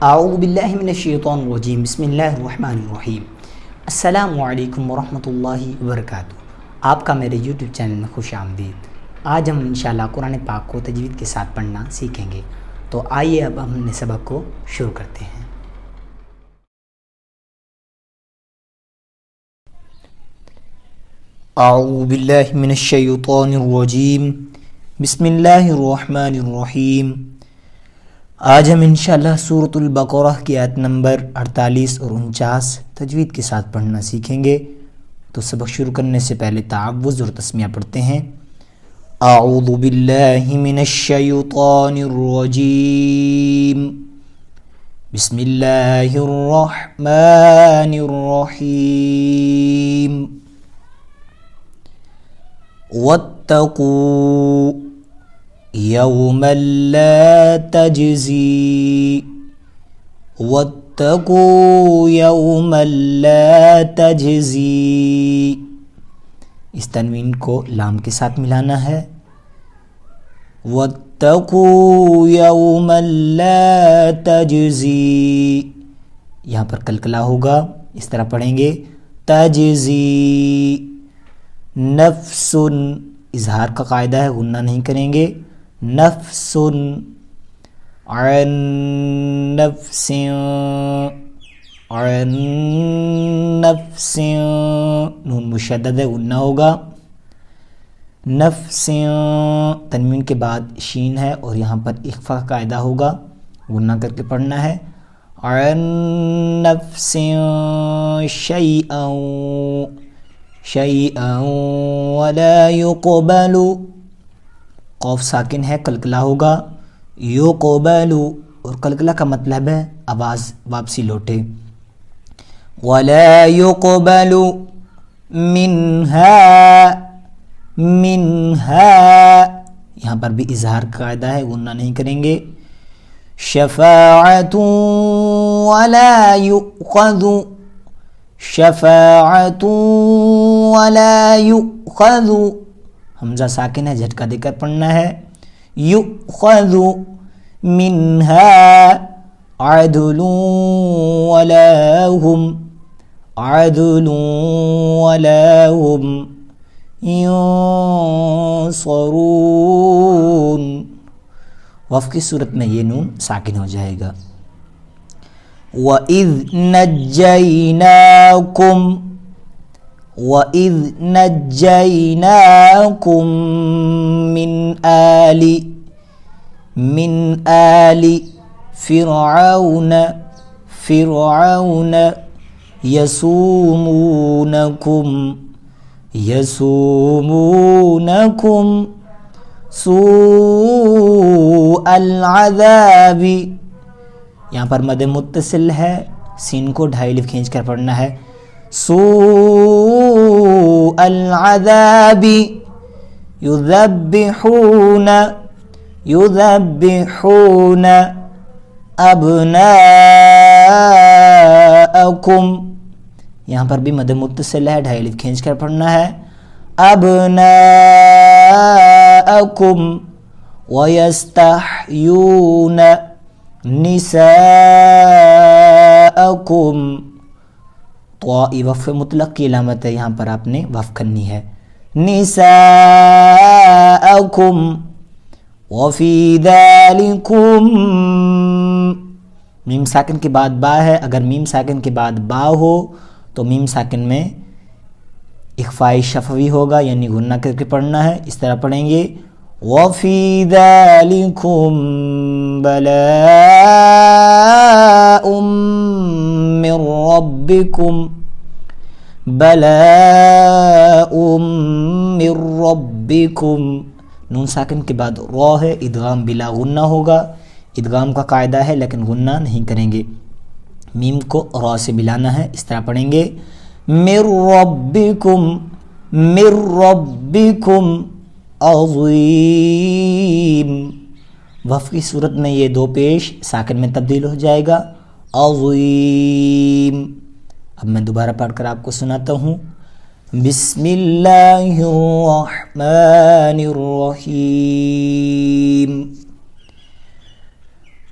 اعوذ باللہ من الشیطان الرجیم بسم اللہ الرحمن الرحیم۔ السلام علیکم ورحمۃ اللہ وبرکاتہ۔ آپ کا میرے یوٹیوب چینل میں خوش آمدید۔ آج ہم انشاءاللہ قرآن پاک کو تجوید کے ساتھ پڑھنا سیکھیں گے، تو آئیے اب ہم نے سبق کو شروع کرتے ہیں۔ اعوذ باللہ من الشیطان الرجیم بسم اللہ الرحمن الرحیم۔ آج ہم انشاءاللہ سورۃ البقرہ کی آیت نمبر 48 اور 49 تجوید کے ساتھ پڑھنا سیکھیں گے۔ تو سبق شروع کرنے سے پہلے تعوذ اور تسمیہ پڑھتے ہیں۔ اعوذ باللہ من الشیطان الرجیم بسم اللہ الرحمن الرحیم۔ واتقوا یوما لا تجزی واتقوا یوما لا تجزی، اس تنوین کو لام کے ساتھ ملانا ہے۔ واتقوا یوما لا تجزی، یہاں پر کلکلا ہوگا، اس طرح پڑھیں گے تجزی نفس، اظہار کا قاعدہ ہے، غنہ نہیں کریں گے۔ نفس عن نفس عن نفس، نون مشدد ہے، غنہ ہوگا۔ نفس تنوین کے بعد شین ہے اور یہاں پر اخفا کا قاعدہ ہوگا، غنہ کر کے پڑھنا ہے۔ عن نفس شیئا شیئا ولا یقبل، قوف ساکن ہے، کلکلا ہوگا۔ یقبل، اور کلکلا کا مطلب ہے آواز واپسی لوٹے۔ ولا یقبل منہا منہا، یہاں پر بھی اظہار کا قاعدہ ہے، غنہ نہیں کریں گے۔ شفاعت ولا یؤخذ شفاعت ولا یؤخذ، حمزہ ساکن ہے، جھٹکا دے کر پڑھنا ہے۔ یؤخذ منہا عدل ولا هم عدل ولا هم ينصرون، وقف کی صورت میں یہ نون ساکن ہو جائے گا۔ وَإِذْ نَجَّيْنَاكُمْ وَإِذْ نَجَّيْنَاكُمْ مِنْ آلِ فِرْعَوْنَ يَسُومُونَكُمْ سُوءَ الْعَذَابِ، یہاں پر مد متصل ہے، سین کو ڈھائی الف کھینچ کر پڑھنا ہے۔ سوء العذاب یذبحون ابناءکم، یہاں پر بھی مد متصل ہے، ڈھائی الف کھینچ کر پڑھنا ہے۔ ابناءکم ویستحیون نساءکم، طاء وقف مطلق کی علامت ہے، یہاں پر آپ نے وقف کرنی ہے۔ نساءکم وفی ذالکم، میم ساکن کے بعد با ہے، اگر میم ساکن کے بعد با ہو تو میم ساکن میں اخفاء شفوی ہوگا، یعنی غنہ کر کے پڑھنا ہے، اس طرح پڑھیں گے۔ وَفِي ذَلِكُمْ بَلَاءٌ مِّن رَّبِّكُمْ بَلَاءٌ مِّن رَّبِّكُمْ، نون ساکن کے بعد را ہے، ادغام بلا غنہ ہوگا، ادغام کا قاعدہ ہے لیکن غنہ نہیں کریں گے، میم کو را سے ملانا ہے، اس طرح پڑھیں گے۔ مِّن رَّبِّكُمْ مِّن رَّبِّكُمْ عظیم، وقف کی صورت میں یہ دو پیش ساکن میں تبدیل ہو جائے گا، عظیم۔ اب میں دوبارہ پڑھ کر آپ کو سناتا ہوں۔ بسم اللہ الرحمن الرحیم۔